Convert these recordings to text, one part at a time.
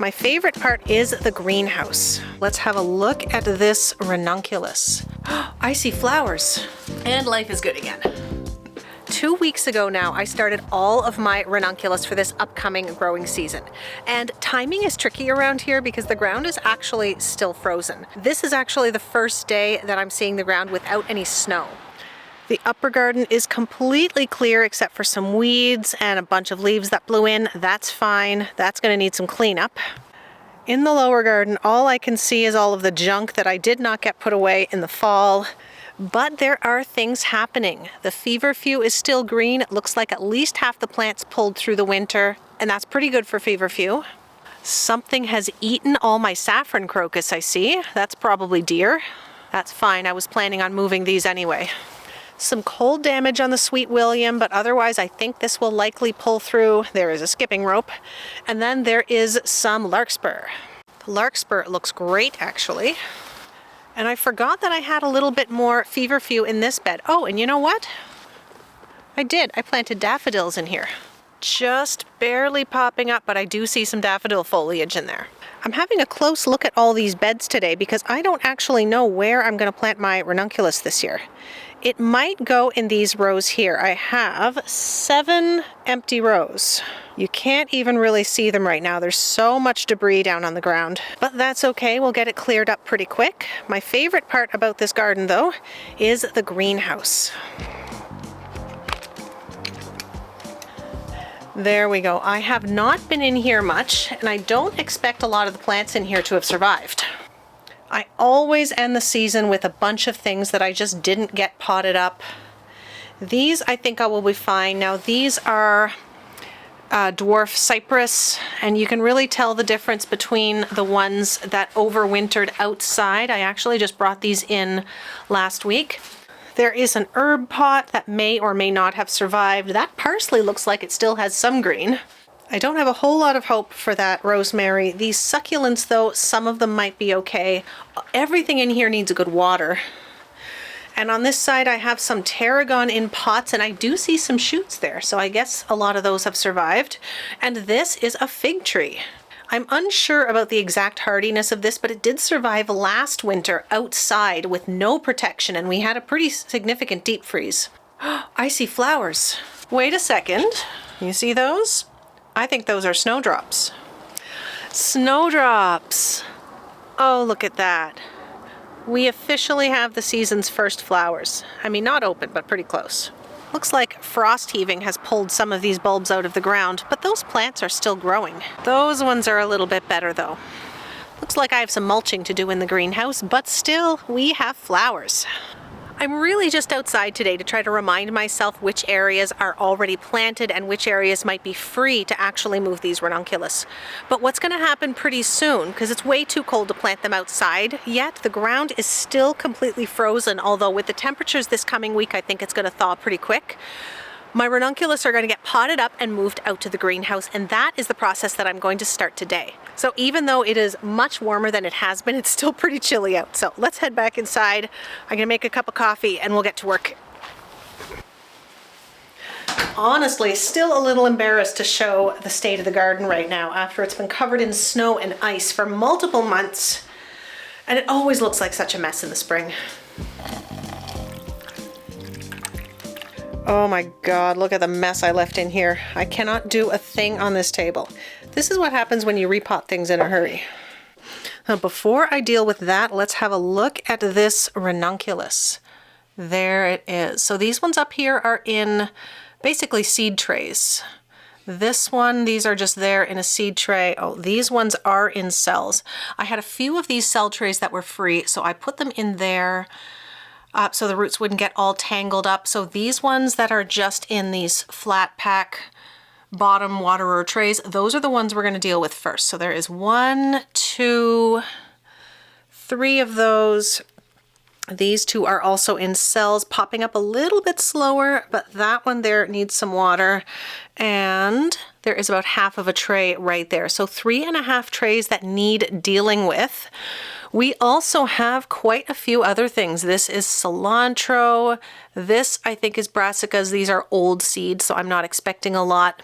My favorite part is the greenhouse. Let's have a look at this ranunculus. I see flowers. And life is good again. 2 weeks ago now, I started all of my ranunculus for this upcoming growing season. And timing is tricky around here because the ground is actually still frozen. This is actually the first day that I'm seeing the ground without any snow. The upper garden is completely clear except for some weeds and a bunch of leaves that blew in. That's fine. That's going to need some cleanup. In the lower garden, all I can see is all of the junk that I did not get put away in the fall. But there are things happening. The feverfew is still green. It looks like at least half the plants pulled through the winter, and that's pretty good for feverfew. Something has eaten all my saffron crocus, I see. That's probably deer. That's fine. I was planning on moving these anyway. Some cold damage on the Sweet William, but otherwise I think this will likely pull through. There is a skipping rope. And then there is some larkspur. The larkspur looks great, actually. And I forgot that I had a little bit more feverfew in this bed. Oh, and you know what? I did. I planted daffodils in here. Just barely popping up, but I do see some daffodil foliage in there. I'm having a close look at all these beds today because I don't actually know where I'm going to plant my ranunculus this year. It might go in these rows here. I have 7 empty rows. You can't even really see them right now. There's so much debris down on the ground. But that's okay. We'll get it cleared up pretty quick. My favorite part about this garden, though, is the greenhouse. There we go. I have not been in here much, and I don't expect a lot of the plants in here to have survived. I always end the season with a bunch of things that I just didn't get potted up. These I think I will be fine. Now these are dwarf cypress, and you can really tell the difference between the ones that overwintered outside. I actually just brought these in last week. There is an herb pot that may or may not have survived. That parsley looks like it still has some green. I don't have a whole lot of hope for that rosemary. These succulents, though, some of them might be okay. Everything in here needs a good water. And on this side, I have some tarragon in pots, and I do see some shoots there. So I guess a lot of those have survived. And this is a fig tree. I'm unsure about the exact hardiness of this, but it did survive last winter outside with no protection, and we had a pretty significant deep freeze. I see flowers. Wait a second. You see those? I think those are snowdrops. Snowdrops! Oh, look at that. We officially have the season's first flowers. I mean, not open, but pretty close. Looks like frost heaving has pulled some of these bulbs out of the ground, but those plants are still growing. Those ones are a little bit better, though. Looks like I have some mulching to do in the greenhouse, but still, we have flowers. I'm really just outside today to try to remind myself which areas are already planted and which areas might be free to actually move these ranunculus. But what's going to happen pretty soon, because it's way too cold to plant them outside yet, the ground is still completely frozen, although with the temperatures this coming week, I think it's going to thaw pretty quick. My ranunculus are going to get potted up and moved out to the greenhouse, and that is the process that I'm going to start today. So even though it is much warmer than it has been, it's still pretty chilly out. So let's head back inside. I'm going to make a cup of coffee and we'll get to work. Honestly, still a little embarrassed to show the state of the garden right now after it's been covered in snow and ice for multiple months. And it always looks like such a mess in the spring. Oh my God, look at the mess I left in here. I cannot do a thing on this table. This is what happens when you repot things in a hurry. Now, before I deal with that, let's have a look at this ranunculus. There it is. So these ones up here are in basically seed trays. This one, these are just there in a seed tray. Oh, these ones are in cells. I had a few of these cell trays that were free, so I put them in there. So the roots wouldn't get all tangled up. So these ones that are just in these flat pack bottom waterer trays, those are the ones we're going to deal with first. So there is 1, 2, 3 of those. These two are also in cells, popping up a little bit slower, but that one there needs some water. And there is about half of a tray right there. So 3.5 trays that need dealing with. We also have quite a few other things. This is cilantro. This I think is brassicas. These are old seeds, so I'm not expecting a lot.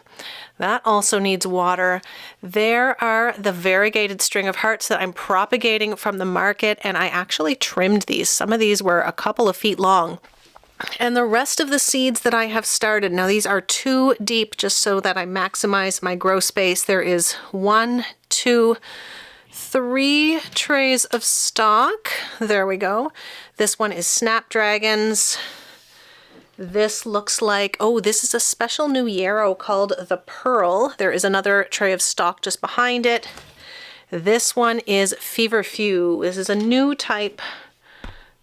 That also needs water. There are the variegated string of hearts that I'm propagating from the market, and I actually trimmed these. Some of these were a couple of feet long. And the rest of the seeds that I have started, now these are 2 deep just so that I maximize my grow space. There is 1, 2, 3 trays of stock. There we go. This one is snapdragons. This looks like, oh, this is a special new yarrow called the Pearl. There is another tray of stock just behind it. This one is feverfew. This is a new type.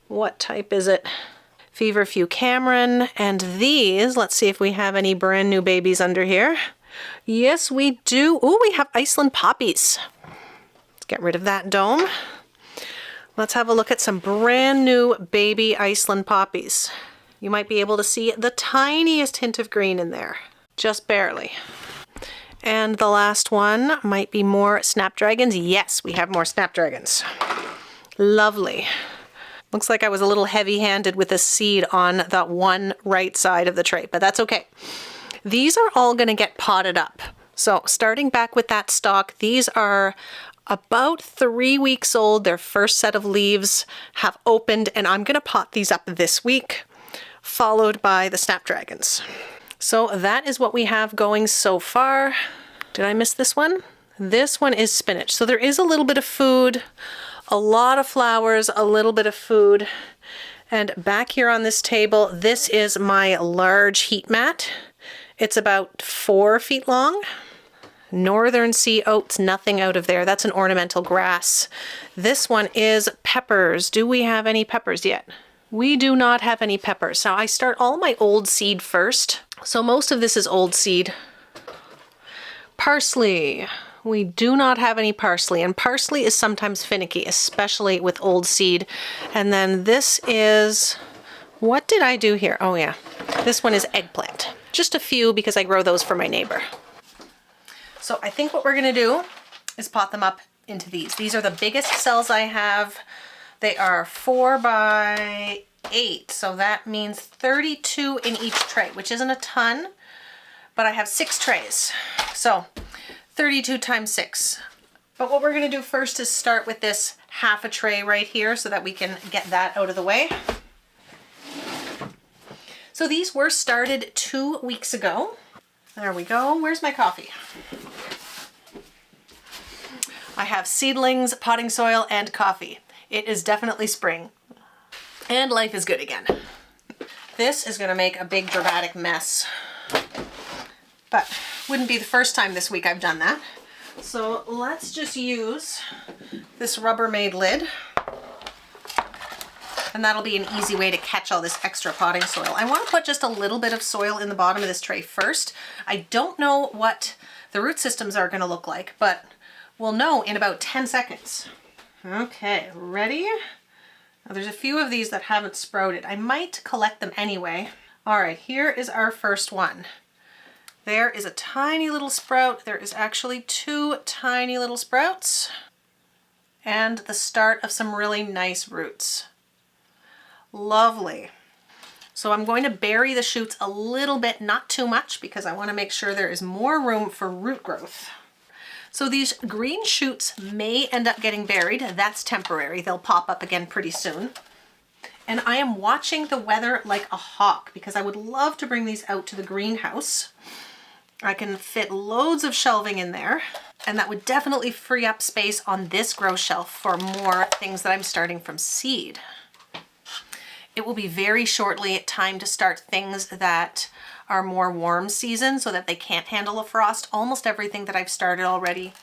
What type is it? Feverfew Cameron. And these, let's see if we have any brand new babies under here. Yes, we do. Oh, we have Iceland poppies. Let's get rid of that dome. Let's have a look at some brand new baby Iceland poppies. You might be able to see the tiniest hint of green in there, just barely. And the last one might be more snapdragons. Yes, we have more snapdragons. Lovely. Looks like I was a little heavy-handed with a seed on that one right side of the tray, but that's okay. These are all going to get potted up. So starting back with that stock, these are about 3 weeks old. Their first set of leaves have opened, and I'm going to pot these up this week, followed by the snapdragons. So that is what we have going so far. Did I miss this one? This one is spinach. So there is a little bit of food, a lot of flowers, a little bit of food. And back here on this table, this is my large heat mat. It's about 4 feet long. Northern sea oats, nothing out of there. That's an ornamental grass. This one is peppers. Do we have any peppers yet? We do not have any peppers. Now I start all my old seed first. So most of this is old seed. Parsley. We do not have any parsley, and parsley is sometimes finicky, especially with old seed. And then this is, what did I do here? Oh yeah, this one is eggplant. Just a few because I grow those for my neighbor. So I think what we're gonna do is pot them up into these. These are the biggest cells I have. They are 4 by 8, so that means 32 in each tray, which isn't a ton, but I have 6 trays. So 32 times 6. But what we're gonna do first is start with this half a tray right here so that we can get that out of the way. So these were started 2 weeks ago. There we go. Where's my coffee? I have seedlings, potting soil, and coffee. It is definitely spring. And life is good again. This is gonna make a big dramatic mess. But wouldn't be the first time this week I've done that. So let's just use this Rubbermaid lid. And that'll be an easy way to catch all this extra potting soil. I want to put just a little bit of soil in the bottom of this tray first. I don't know what the root systems are going to look like, but we'll know in about 10 seconds. Okay, ready? Now there's a few of these that haven't sprouted. I might collect them anyway. All right, here is our first one. There is a tiny little sprout. There is actually 2 tiny little sprouts and the start of some really nice roots. Lovely. So I'm going to bury the shoots a little bit, not too much, because I want to make sure there is more room for root growth. So these green shoots may end up getting buried. That's temporary. They'll pop up again pretty soon. And I am watching the weather like a hawk because I would love to bring these out to the greenhouse. I can fit loads of shelving in there, and that would definitely free up space on this grow shelf for more things that I'm starting from seed. It will be very shortly time to start things that are more warm season so that they can't handle a frost. Almost everything that I've started already,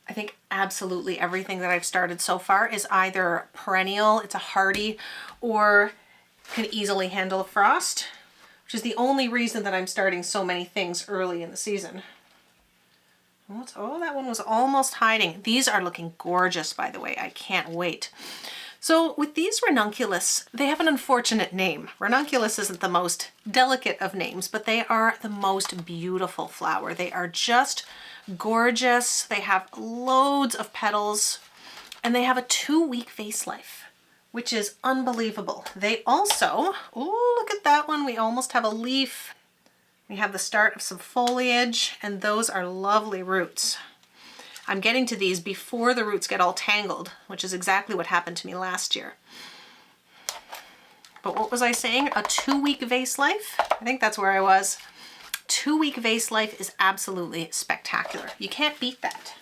I think absolutely everything that I've started so far is either perennial, it's a hardy, or can easily handle a frost, which is the only reason that I'm starting so many things early in the season. Oh, that one was almost hiding. These are looking gorgeous, by the way. I can't wait. So with these ranunculus, they have an unfortunate name. Ranunculus isn't the most delicate of names, but they are the most beautiful flower. They are just gorgeous. They have loads of petals. And they have a 2-week vase life, which is unbelievable. They also, oh, look at that one. We almost have a leaf. We have the start of some foliage, and those are lovely roots. I'm getting to these before the roots get all tangled, which is exactly what happened to me last year. But what was I saying? A 2-week vase life? I think that's where I was. 2-week vase life is absolutely spectacular. You can't beat that.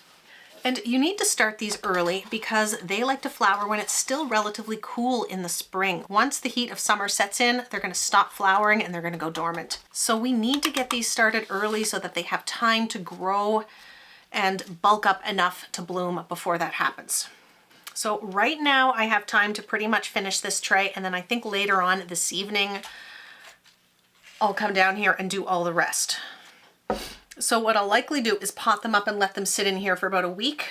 And you need to start these early because they like to flower when it's still relatively cool in the spring. Once the heat of summer sets in, they're going to stop flowering and they're going to go dormant. So we need to get these started early so that they have time to grow and bulk up enough to bloom before that happens. So right now I have time to pretty much finish this tray, and then I think later on this evening I'll come down here and do all the rest. So what I'll likely do is pot them up and let them sit in here for about a week,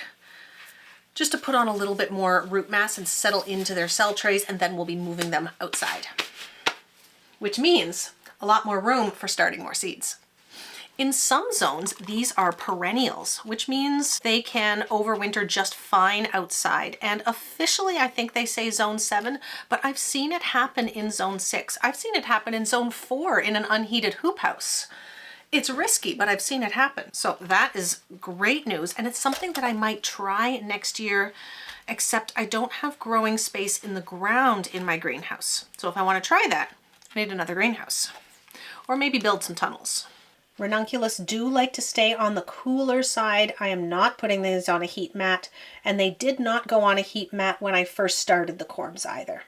just to put on a little bit more root mass and settle into their cell trays, and then we'll be moving them outside, which means a lot more room for starting more seeds. In some zones, these are perennials, which means they can overwinter just fine outside. And officially, I think they say zone 7, but I've seen it happen in zone 6. I've seen it happen in zone 4 in an unheated hoop house. It's risky, but I've seen it happen. So that is great news. And it's something that I might try next year, except I don't have growing space in the ground in my greenhouse. So if I want to try that, I need another greenhouse, or maybe build some tunnels. Ranunculus do like to stay on the cooler side. I am not putting these on a heat mat, and they did not go on a heat mat when I first started the corms either.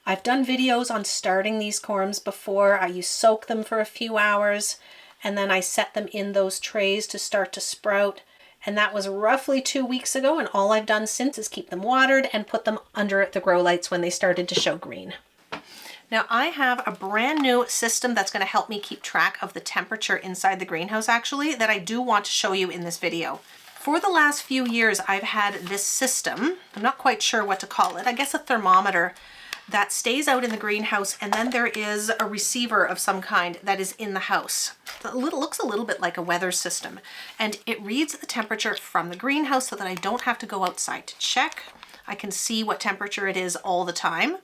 I've done videos on starting these corms before. You soak them for a few hours, and then I set them in those trays to start to sprout. And that was roughly 2 weeks ago, and all I've done since is keep them watered and put them under the grow lights when they started to show green. Now I have a brand new system that's going to help me keep track of the temperature inside the greenhouse actually, that I do want to show you in this video. For the last few years I've had this system, I'm not quite sure what to call it, I guess a thermometer, that stays out in the greenhouse, and then there is a receiver of some kind that is in the house. It looks a little bit like a weather system, and it reads the temperature from the greenhouse so that I don't have to go outside to check. I can see what temperature it is all the time.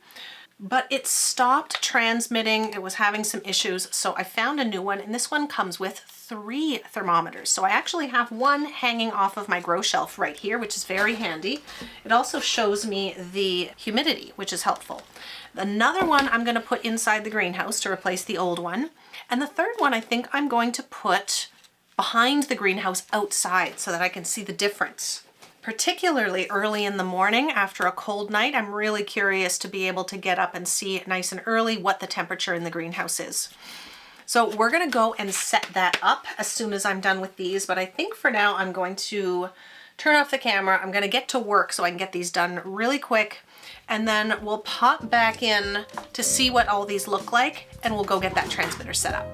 But it stopped transmitting. It was having some issues, so I found a new one, and this one comes with 3 thermometers. So I actually have one hanging off of my grow shelf right here, which is very handy. It also shows me the humidity, which is helpful. Another one I'm going to put inside the greenhouse to replace the old one. And the third one I think I'm going to put behind the greenhouse outside so that I can see the difference. Particularly early in the morning after a cold night, I'm really curious to be able to get up and see nice and early what the temperature in the greenhouse is. So we're going to go and set that up as soon as I'm done with these, but I think for now I'm going to turn off the camera. I'm going to get to work so I can get these done really quick, and then we'll pop back in to see what all these look like, and we'll go get that transmitter set up.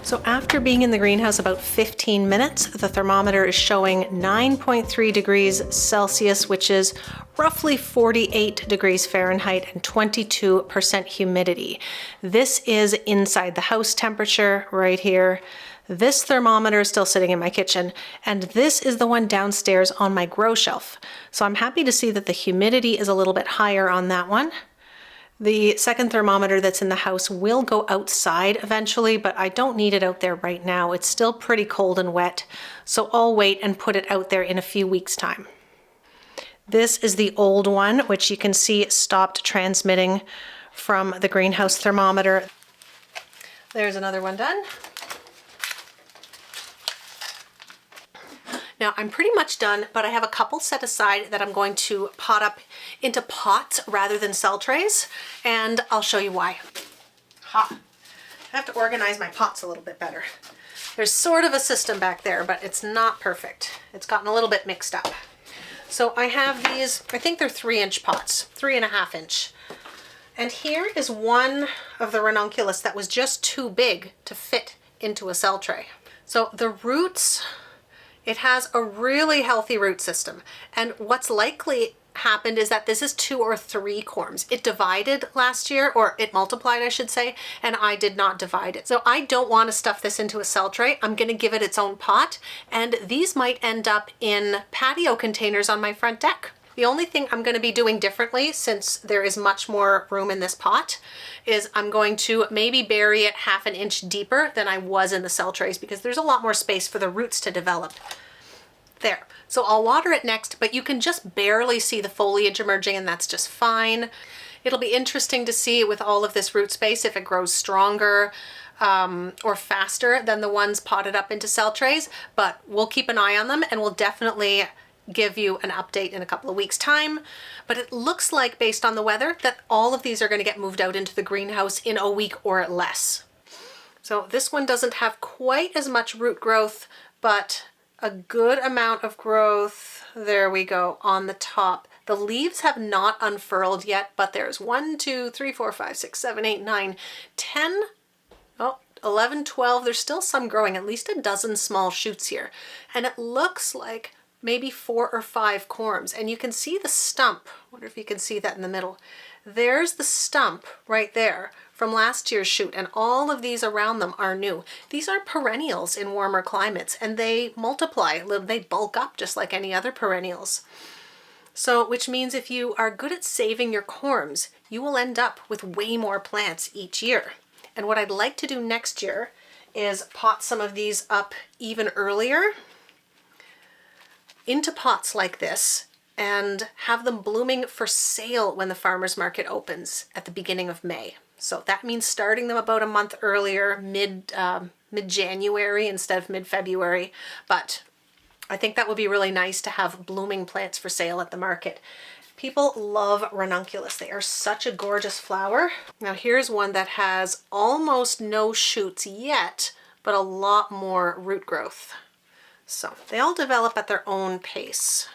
So after being in the greenhouse about 15 minutes, the thermometer is showing 9.3 degrees Celsius, which is roughly 48 degrees Fahrenheit and 22% humidity. This is inside the house temperature right here. This thermometer is still sitting in my kitchen, and this is the one downstairs on my grow shelf. So I'm happy to see that the humidity is a little bit higher on that one. The second thermometer that's in the house will go outside eventually, but I don't need it out there right now. It's still pretty cold and wet, so I'll wait and put it out there in a few weeks' time. This is the old one, which you can see stopped transmitting from the greenhouse thermometer. There's another one done. Now I'm pretty much done, but I have a couple set aside that I'm going to pot up into pots rather than cell trays, and I'll show you why. I have to organize my pots a little bit better. There's sort of a system back there, but it's not perfect. It's gotten a little bit mixed up. So I have these, I think they're 3-inch pots, 3.5 inch. And here is one of the ranunculus that was just too big to fit into a cell tray. So the roots, it has a really healthy root system. And what's likely happened is that this is 2 or 3 corms. It divided last year, or it multiplied, I should say, and I did not divide it. So I don't want to stuff this into a cell tray. I'm going to give it its own pot, and these might end up in patio containers on my front deck. The only thing I'm going to be doing differently, since there is much more room in this pot, is I'm going to maybe bury it 1/2 inch deeper than I was in the cell trays, because there's a lot more space for the roots to develop. There. So I'll water it next, but you can just barely see the foliage emerging, and that's just fine. It'll be interesting to see with all of this root space if it grows stronger or faster than the ones potted up into cell trays, but we'll keep an eye on them, and we'll definitely give you an update in a couple of weeks' time. But it looks like, based on the weather, that all of these are going to get moved out into the greenhouse in a week or less. So this one doesn't have quite as much root growth, but a good amount of growth. There we go, on the top. The leaves have not unfurled yet, but there's 1, 2, 3, 4, 5, 6, 7, 8, 9, 10, 11, 12. There's still some growing, at least a dozen small shoots here. And it looks like maybe 4 or 5 corms. And you can see the stump. I wonder if you can see that in the middle. There's the stump right there from last year's shoot, and all of these around them are new. These are perennials in warmer climates, and they multiply, they bulk up just like any other perennials. So, which means if you are good at saving your corms, you will end up with way more plants each year. And what I'd like to do next year is pot some of these up even earlier into pots like this, and have them blooming for sale when the farmer's market opens at the beginning of May. So that means starting them about a month earlier, mid-January instead of mid-February. But I think that would be really nice to have blooming plants for sale at the market. People love ranunculus. They are such a gorgeous flower. Now here's one that has almost no shoots yet, but a lot more root growth. So they all develop at their own pace.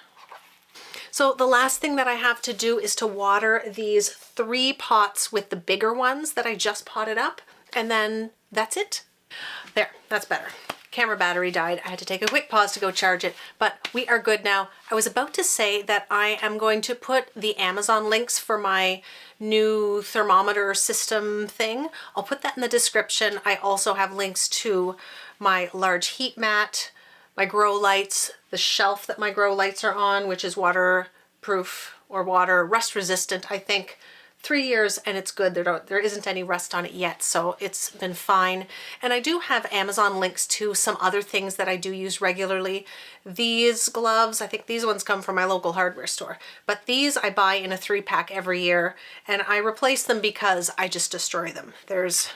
So the last thing that I have to do is to water these 3 pots with the bigger ones that I just potted up, and then that's it. There, that's better. Camera battery died. I had to take a quick pause to go charge it, but we are good now. I was about to say that I am going to put the Amazon links for my new thermometer system thing. I'll put that in the description. I also have links to my large heat mat, my grow lights, the shelf that my grow lights are on, which is waterproof or water rust resistant, I think. 3 years and it's good. There isn't any rust on it yet, so it's been fine. And I do have Amazon links to some other things that I do use regularly. These gloves, I think these ones come from my local hardware store, but these I buy in a 3-pack every year, and I replace them because I just destroy them. There's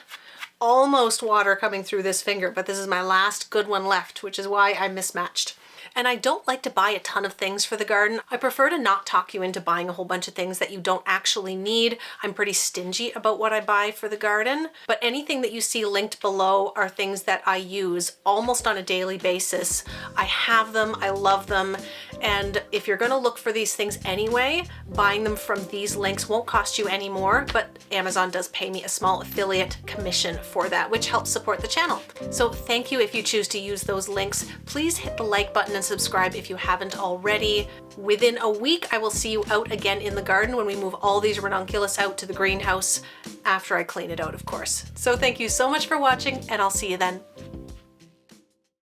almost water coming through this finger, but this is my last good one left, which is why I mismatched. And I don't like to buy a ton of things for the garden. I prefer to not talk you into buying a whole bunch of things that you don't actually need. I'm pretty stingy about what I buy for the garden, but anything that you see linked below are things that I use almost on a daily basis. I have them, I love them, and if you're gonna look for these things anyway, buying them from these links won't cost you any more, but Amazon does pay me a small affiliate commission for that, which helps support the channel. So thank you if you choose to use those links. Please hit the like button and subscribe if you haven't already. Within a week, I will see you out again in the garden when we move all these ranunculus out to the greenhouse after I clean it out, of course. So thank you so much for watching, and I'll see you then.